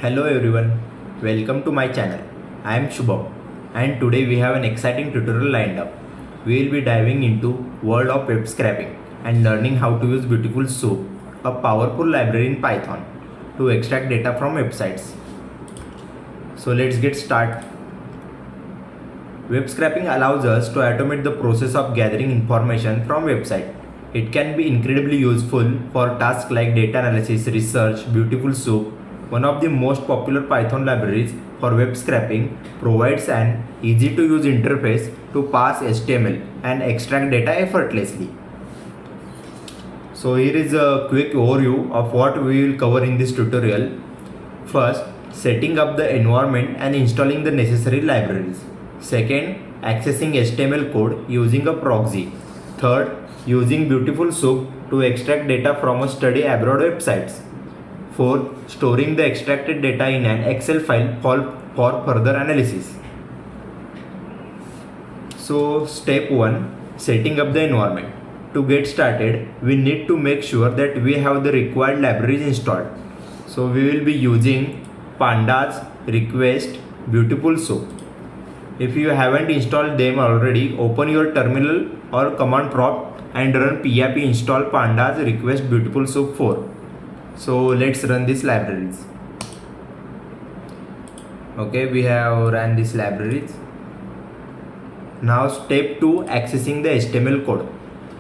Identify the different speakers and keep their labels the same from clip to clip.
Speaker 1: Hello everyone, welcome to my channel. I am Shubham and today we have an exciting tutorial lined up. We will be diving into world of web scraping and learning how to use Beautiful Soup, a powerful library in Python, to extract data from websites. So let's get started. Web scraping allows us to automate the process of gathering information from website. It can be incredibly useful for tasks like data analysis, research. Beautiful Soup, one of the most popular Python libraries for web scraping, provides an easy to use interface to parse HTML and extract data effortlessly. So here is a quick overview of what we will cover in this tutorial. First, setting up the environment and installing the necessary libraries. Second, accessing HTML code using a proxy. Third, using Beautiful Soup to extract data from a study abroad websites. Fourth, storing the extracted data in an Excel file for further analysis. So step 1, setting up the environment. To get started, we need to make sure that we have the required libraries installed. So we will be using Pandas, Request, Beautiful Soup. If you haven't installed them already, open your terminal or command prompt and run pip install pandas request beautiful soup 4. So let's run these libraries. Okay, we have run these libraries. Now step 2, accessing the HTML code.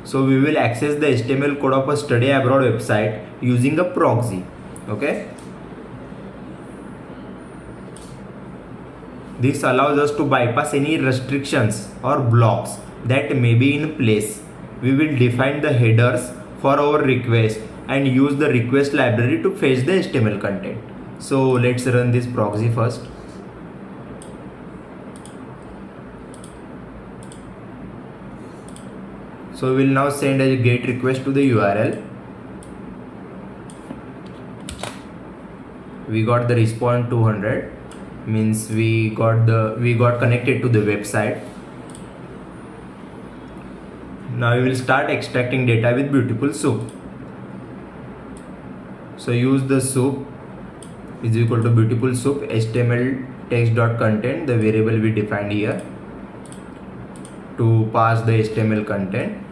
Speaker 1: So we will access the HTML code of a study abroad website using a proxy. Okay. This allows us to bypass any restrictions or blocks that may be in place. We will define the headers for our request and use the request library to fetch the HTML content. So let's run this proxy first. So we will now send a GET request to the URL. We got the response 200, means we got connected to the website. Now we will start extracting data with Beautiful Soup. So use the soup is equal to Beautiful Soup HTML text.content, the variable we defined here, to pass the HTML content.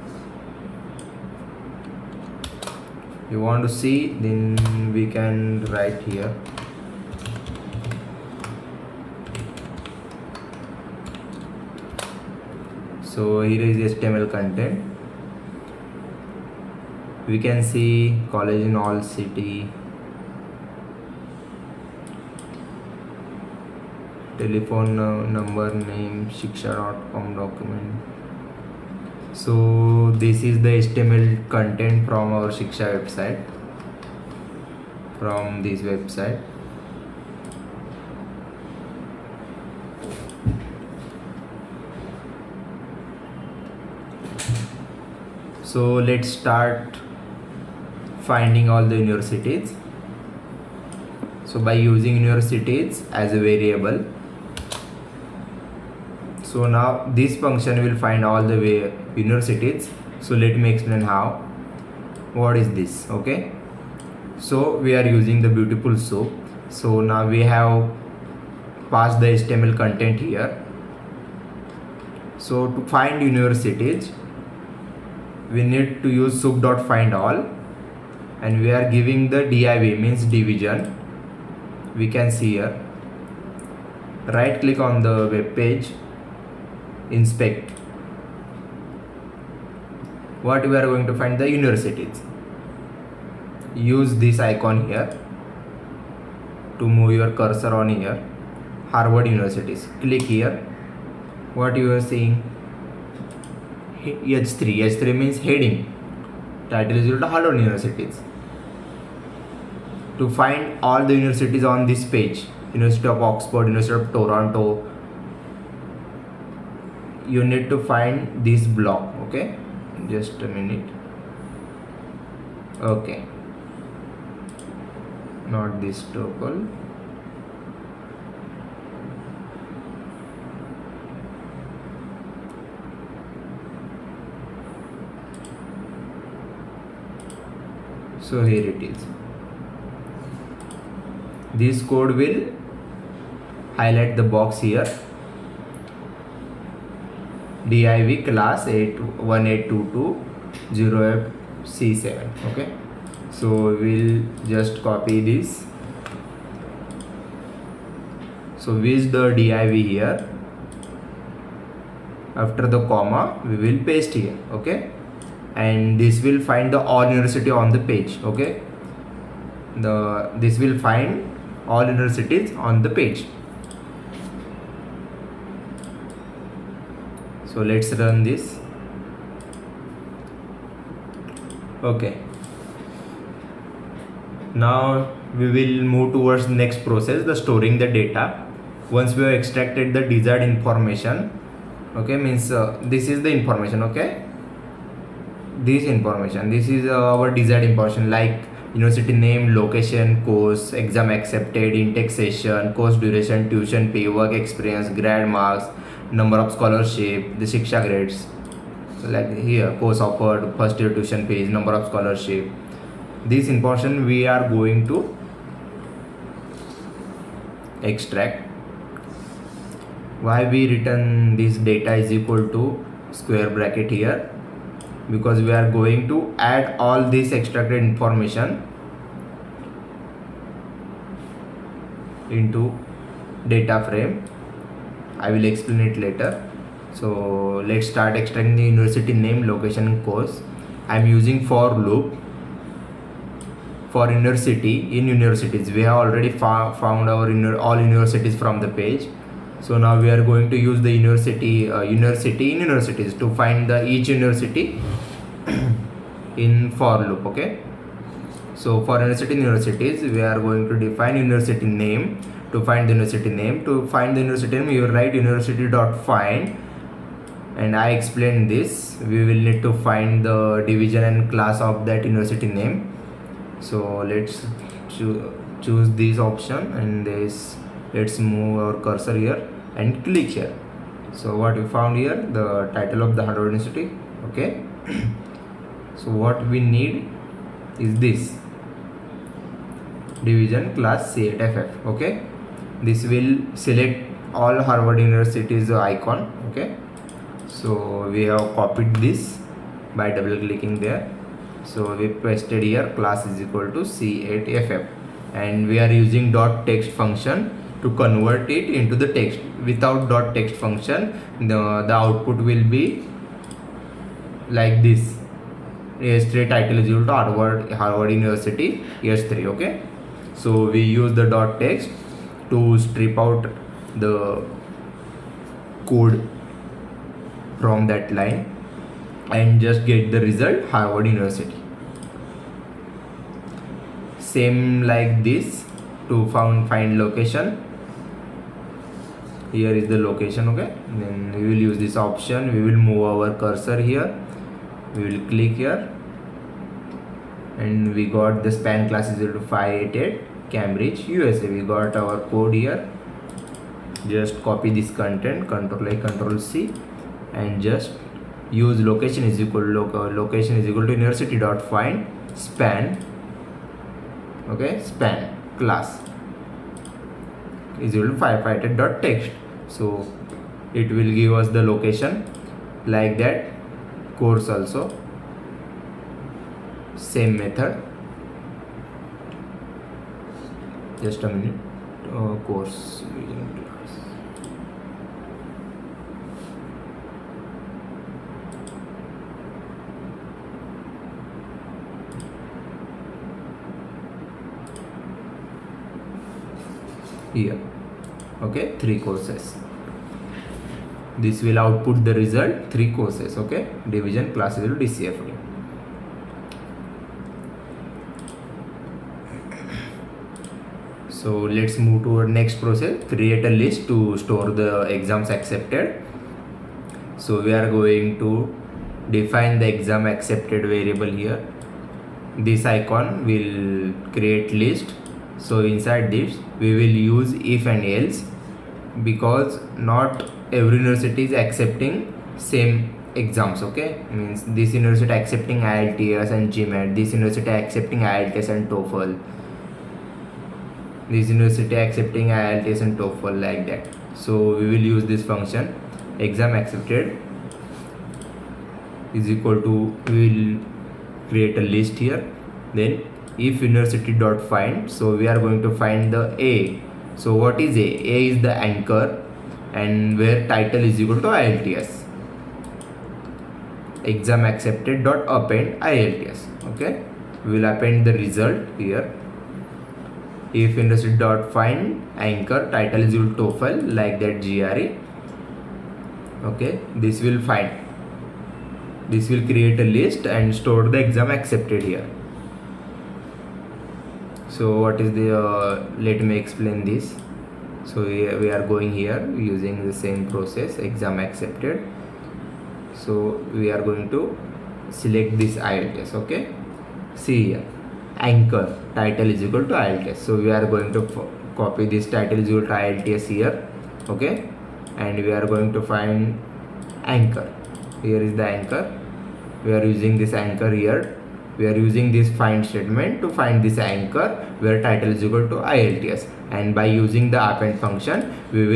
Speaker 1: You want to see, then we can write here. So here is HTML content. We can see college in all city, telephone number, name, shiksha.com document. So this is the HTML content from our Shiksha website, from this website. So let's start finding all the universities. So by using universities as a variable, so now this function will find all the way universities. So let me explain how. What is this? Okay, so we are using the Beautiful Soup. So now we have passed the HTML content here. So to find universities, we need to use soup.findAll, and we are giving the div, means division. We can see here. Right click on the web page, inspect. What we are going to find? The universities. Use this icon here to move your cursor on here. Harvard universities. Click here. What you are seeing? H3. H3 means heading. Title is equal to Harvard universities. To find all the universities on this page, University of Oxford, University of Toronto, you need to find this block. Okay, just a minute. Okay, not this tuple. So here it is. this code will highlight the box here, div class 81822 okay. So we'll just copy this. So with the div here, after the comma we will paste here, okay, and this will find the all university on the page, okay. This will find all universities on the page. So let's run this. Okay, now we will move towards next process, the storing the data. Once we have extracted the desired information, okay, means this is the information, okay, this information, this is our desired information, like university name, location, course, exam accepted, intake session, course duration, tuition fee, work experience, grad marks, number of scholarship, the Shiksha grades. So like here, course offered, first year tuition fees, number of scholarship. This information we are going to extract. Why we written this data is equal to square bracket here? Because we are going to add all this extracted information into data frame. I will explain it later. So let's start extracting the university name, location and course. I am using for loop for university. In universities we have already found our all universities from the page. So now we are going to use the university in universities to find the each university in for loop, okay. So for universities we are going to define university name. To find the university name, you write university.find, and I explained this. We will need to find the division and class of that university name. So let's choose this option, and let's move our cursor here and click here. So what we found here, the title of the Harvard University, okay. So what we need is this division class C8FF, okay. This will select all Harvard University's icon, okay. So we have copied this by double clicking there. So we pasted here class is equal to C8FF, and we are using .text function to convert it into the text. Without .text function, the output will be like this: S3 title is equal to Harvard University S3, okay. So we use the .text to strip out the code from that line and just get the result Harvard University. Same like this to find location. Here is the location, okay. Then we will use this option. We will move our cursor here. We will click here, and we got the span class is equal to 588 Cambridge USA. We got our code here. Just copy this content, Control A, Control C, and just use location is equal to university.find span, okay, span class is equal to 588.text. So it will give us the location like that. Course also same method. Just a minute. Course using class. Here, okay, 3 courses. This will output the result 3 courses, okay. Division class is equal to DCFD. So let's move to our next process, create a list to store the exams accepted. So we are going to define the exam accepted variable here. This icon will create list. So inside this we will use if and else, because not every university is accepting same exams, okay. Means this university accepting IELTS and GMAT, this university accepting IELTS and TOEFL. this university accepting IELTS and TOEFL, like that. So we will use this function exam accepted is equal to, we will create a list here, then if university dot find, so we are going to find the A. So what is A? A is the anchor, and where title is equal to IELTS. Exam accepted dot append IELTS. Okay, we will append the result here. If university dot find anchor title is equal to TOEFL, like that, GRE. Okay, this will find, this will create a list and store the exam accepted here. So what is the let me explain this. So we are going here using the same process, exam accepted. So we are going to select this IELTS. Okay, see here, anchor title is equal to IELTS. So we are going to copy this title is equal to IELTS here. Okay, and we are going to find anchor. Here is the anchor. We are using this anchor here. We are using this find statement to find this anchor where title is equal to IELTS, and by using the append function we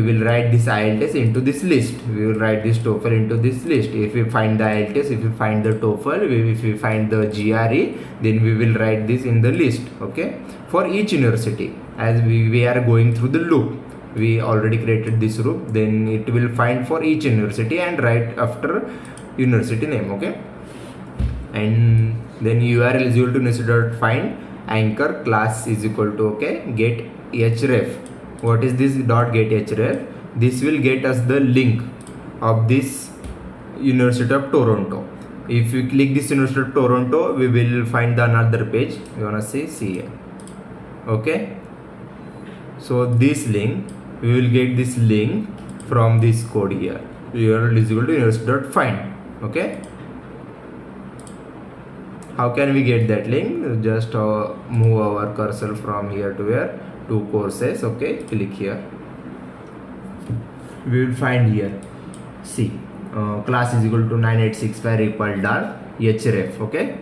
Speaker 1: will write this IELTS into this list. We will write this TOEFL into this list. If we find the IELTS, if we find the TOEFL, if we find the GRE, then we will write this in the list. Okay, for each university, as we are going through the loop, we already created this loop, then it will find for each university and write after university name. Okay, and then URL is equal to university.find anchor class is equal to, okay, get href. What is this dot get href? This will get us the link of this University of Toronto. If we click this University of Toronto, we will find the another page. You wanna see here. Okay, so this link, we will get this link from this code here. URL is equal to university.find. Okay, how can we get that link? Just move our cursor from here to where, to courses. Okay, click here, we will find here, see, class is equal to 9865 Ripple dart href. Okay,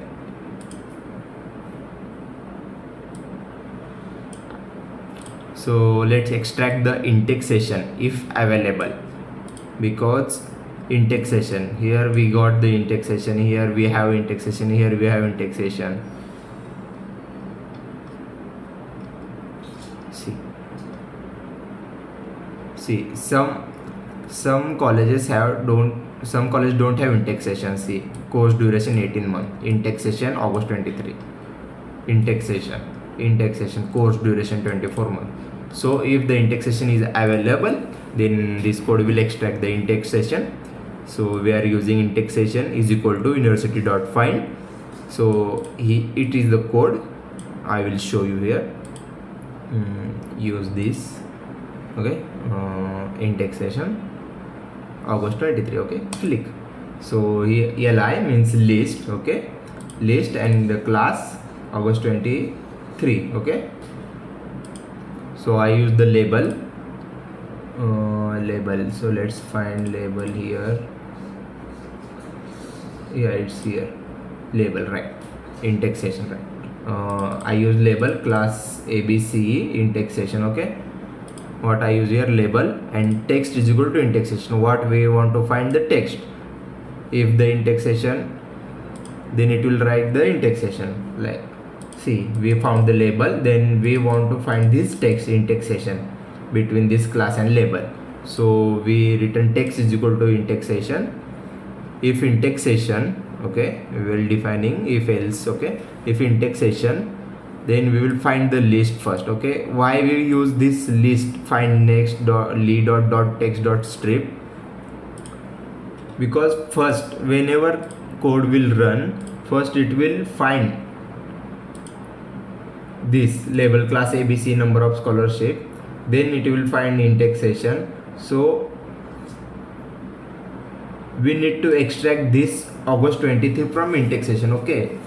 Speaker 1: so let's extract the intake session if available, because intake session, here we got the intake session, here we have intake session, here we have intake session. See, some colleges don't have intake session. See, course duration 18 months, intake session August 23, intake session course duration 24 months. So if the intake session is available, then this code will extract the intake session. So we are using intake session is equal to university.find. So it is the code. I will show you here. Use this. Okay, intake session August 23. Okay, click. So here li means list. Okay, list, and the class August 23. Okay, so I use the label. So let's find label here. Yeah, it's here, label, right, intake session, right. I use label class ABCE intake session. Okay, what I use here, label, and text is equal to intake session. What we want to find the text. If the intake session, then it will write the intake session. Like, see, we found the label, then we want to find this text intake session between this class and label. So we return text is equal to intake session. If intake session, okay, we will defining if else. Okay, if intake session, then we will find the list first. Okay, why we use this list, find next dot lead dot text dot strip? Because first, whenever code will run, first it will find this label class ABC number of scholarship, then it will find intake session. So we need to extract this August 23 from intake session. Okay,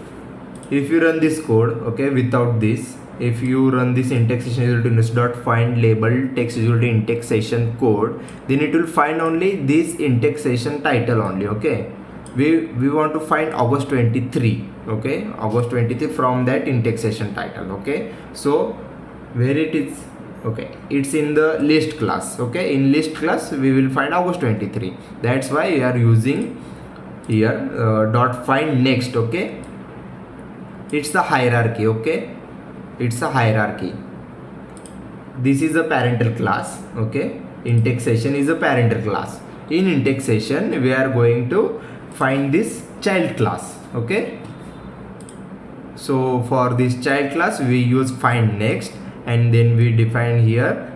Speaker 1: if you run this code, okay, without this, if you run this intake session is equal to dot find label text is equal to intake session code, then it will find only this intake session title only. Okay, we want to find August 23, okay, August 23 from that intake session title. Okay, so where it is, okay, it's in the list class. Okay, in list class we will find August 23. That's why we are using here dot find next. Okay, it's the hierarchy. Okay, it's a hierarchy. This is a parental class. Okay, intake session is a parental class. In intake session we are going to find this child class. Okay, so for this child class we use find next, and then we define here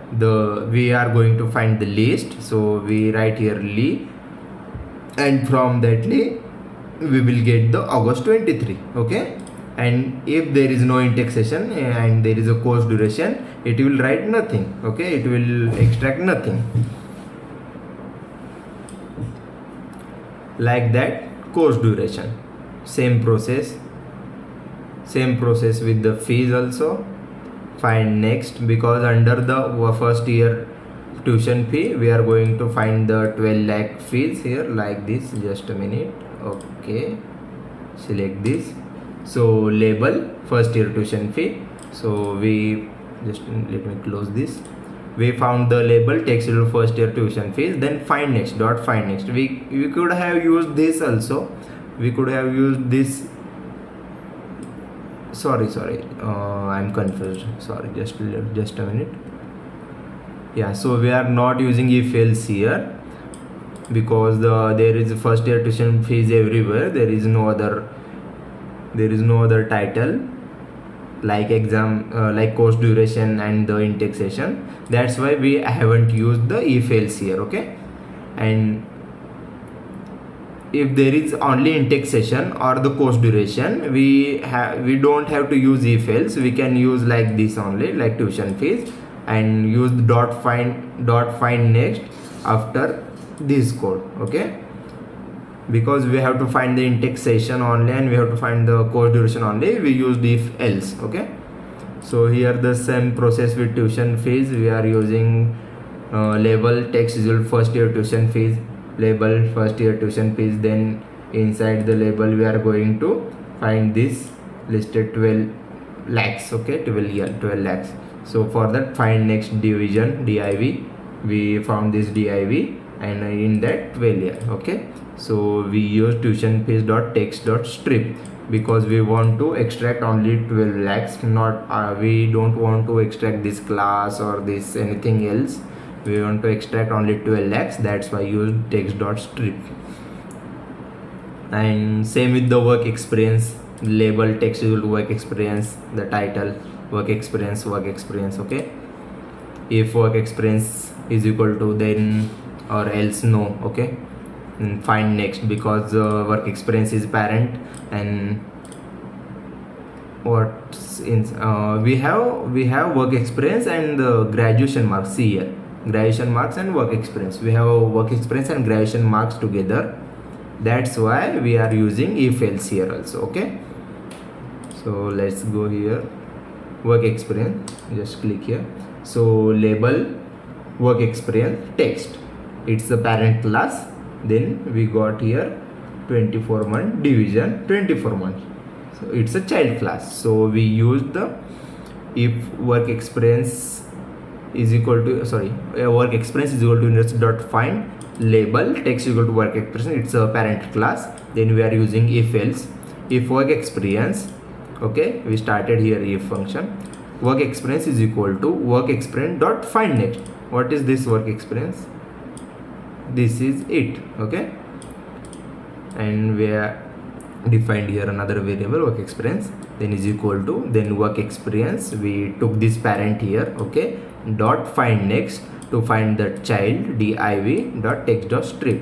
Speaker 1: we are going to find the list. So we write here li, and from that li we will get the August 23. Okay, and if there is no intake session and there is a course duration, it will write nothing. Okay, it will extract nothing. Like that, course duration, same process with the fees also. Find next, because under the first year tuition fee we are going to find the 12 lakh fees here, like this. Just a minute. Okay, select this. So label first year tuition fee. So we just, let me close this. We found the label text first year tuition fees. Then find next, dot find next. We could have used this also. We could have used this. Sorry, I'm confused. Sorry, just a minute. Yeah, so we are not using if else here, because there is first year tuition fees everywhere. There is no other title like exam, like course duration and the intake session. That's why we haven't used the if else here. Okay, and if there is only intake session or the course duration, we don't have to use if else. We can use like this only, like tuition fees, and use the dot find next after this code. Okay, because we have to find the intake session only and we have to find the course duration only, we used if else. Okay, so here the same process with tuition fees. We are using label text is equal first year tuition fees, label first year tuition fees. Then inside the label we are going to find this listed 12 lakhs. Okay, 12 lakhs. So for that, find next division, div, we found this div, and in that 12 year. Okay, so we use tuition fees dot text dot strip, because we want to extract only 12 lakhs, not we don't want to extract this class or this anything else. We want to extract only 12 lakhs. That's why use text dot strip. And same with the work experience, label text equal to work experience, the title work experience. Okay, if work experience is equal to, then or else no. Okay, and find next, because work experience is parent, and what's in we have work experience and the graduation marks. See here, graduation marks and work experience. We have work experience and graduation marks together. That's why we are using if else here also. Okay, so let's go here, work experience, just click here. So label work experience text, it's the parent class. Then we got here 24 month division 24 months, so it's a child class. So we use the if work experience is equal to work experience is equal to index dot find label text equal to work experience, it's a parent class. Then we are using if else, if work experience. Okay, we started here if function, work experience is equal to work experience dot find next. What is this work experience? This is it. Okay, and we are defined here another variable work experience, then is equal to, then work experience, we took this parent here. Okay, dot find next to find the child, div dot text dot strip,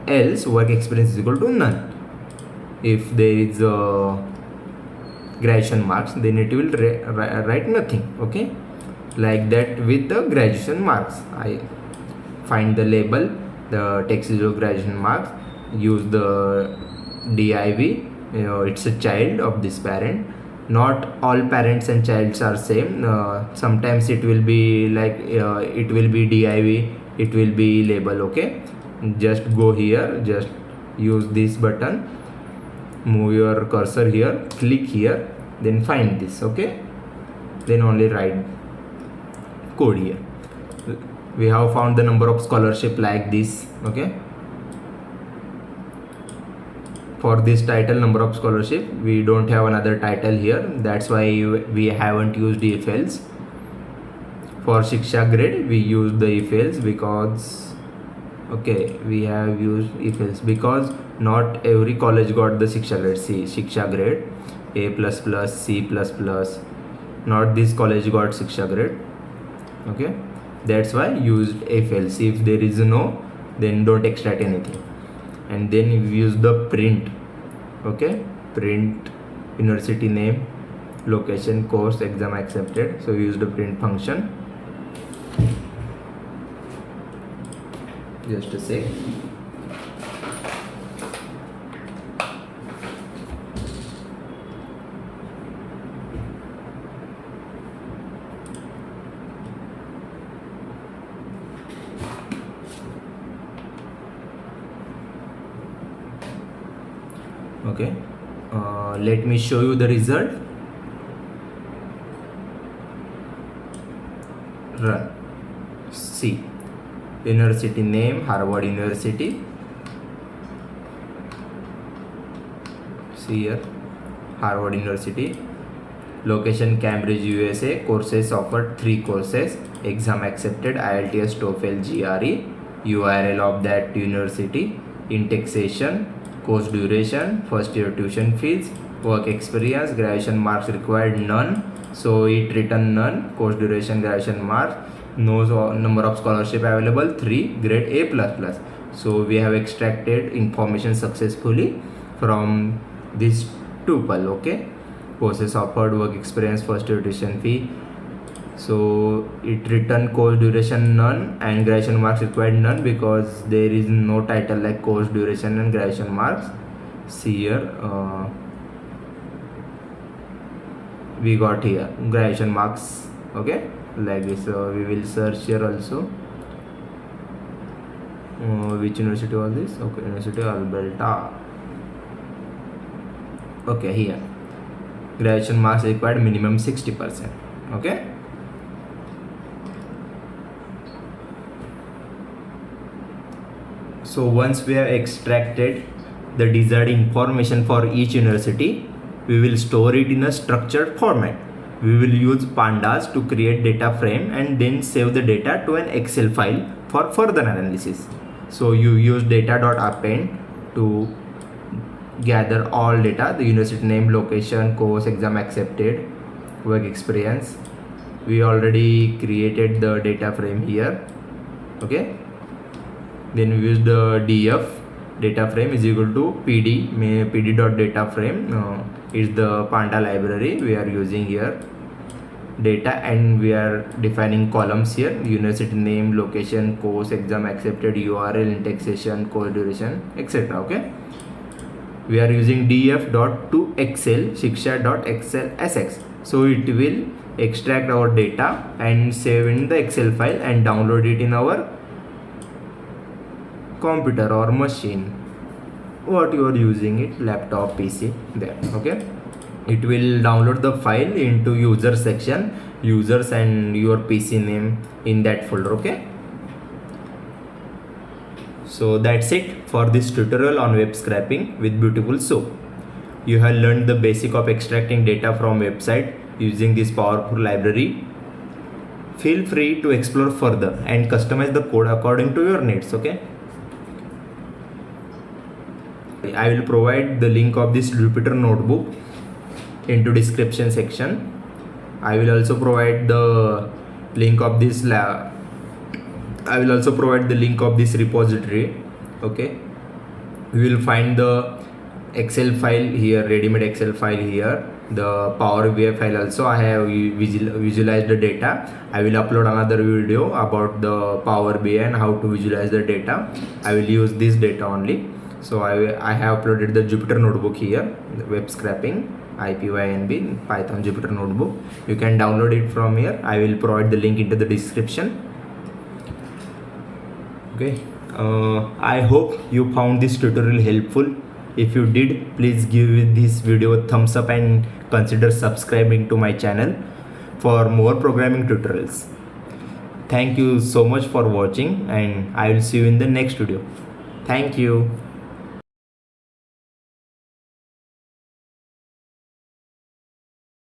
Speaker 1: else work experience is equal to none. If there is a graduation marks, then it will write nothing. Okay, like that with the graduation marks. I find the label, the text is graduation marks, use the div, it's a child of this parent. Not all parents and childs are same. Sometimes it will be like it will be div, it will be label. Okay, just go here, just use this button, move your cursor here, click here, then find this. Okay, then only write code here. We have found the number of scholarship like this. Okay, for this title number of scholarship, we don't have another title here, that's why we haven't used if else. For Shiksha grade we use the if else because we have used if else because not every college got the Shiksha grade. See, Shiksha grade A++, C++, not this college got Shiksha grade. Okay, that's why used if else. If there is no, then don't extract anything. And then we use the print. Okay, print university name, location, course, exam accepted. So we use the print function. Just a sec. Okay, let me show you the result. Run. See, university name Harvard University. See here, Harvard University. Location Cambridge, USA. Courses offered 3 courses. Exam accepted IELTS, TOEFL, GRE. URL of that university. Indexation. Course duration, first year tuition fees, work experience, graduation marks required none, so it written none. Course duration, graduation marks, no number of scholarship available 3, grade A++. So we have extracted information successfully from this tuple. Okay, courses offered, work experience, first year tuition fee. So it written course duration none and graduation marks required none because there is no title like course duration and graduation marks. See here, we got here graduation marks. Okay, like this. We will search here also. Which university was this? Okay, University of Alberta. Okay, here graduation marks required minimum 60%. Okay. So once we have extracted the desired information for each university, we will store it in a structured format. We will use pandas to create data frame and then save the data to an Excel file for further analysis. So you use data.append to gather all data, the university name, location, course, exam accepted, work experience. We already created the data frame here. Okay, then we use the df data frame is equal to pd.data frame is the panda library we are using here data, and we are defining columns here: university name, location, course, exam accepted, url, indexation, course duration, etc. Okay, we are using df.toExcel shiksha.excel.sx, so it will extract our data and save in the Excel file and download it in our computer or machine, what you are using it, laptop, PC, there. Okay, it will download the file into user section, users and your PC name in that folder. Okay, so that's it for this tutorial on web scraping with Beautiful Soup. You have learned the basic of extracting data from website using this powerful library. Feel free to explore further and customize the code according to your needs. Okay, I will provide the link of this Jupyter notebook into description section. I will also provide the link of this repository. Okay, we will find the Excel file here, ready-made Excel file here, the Power BI file also. I have visualized the data. I will upload another video about the Power BI and how to visualize the data. I will use this data only. So I have uploaded the Jupyter notebook here, the web scraping, IPYNB, Python Jupyter notebook. You can download it from here. I will provide the link into the description. Okay, I hope you found this tutorial helpful. If you did, please give this video a thumbs up and consider subscribing to my channel for more programming tutorials. Thank you so much for watching, and I will see you in the next video. Thank you.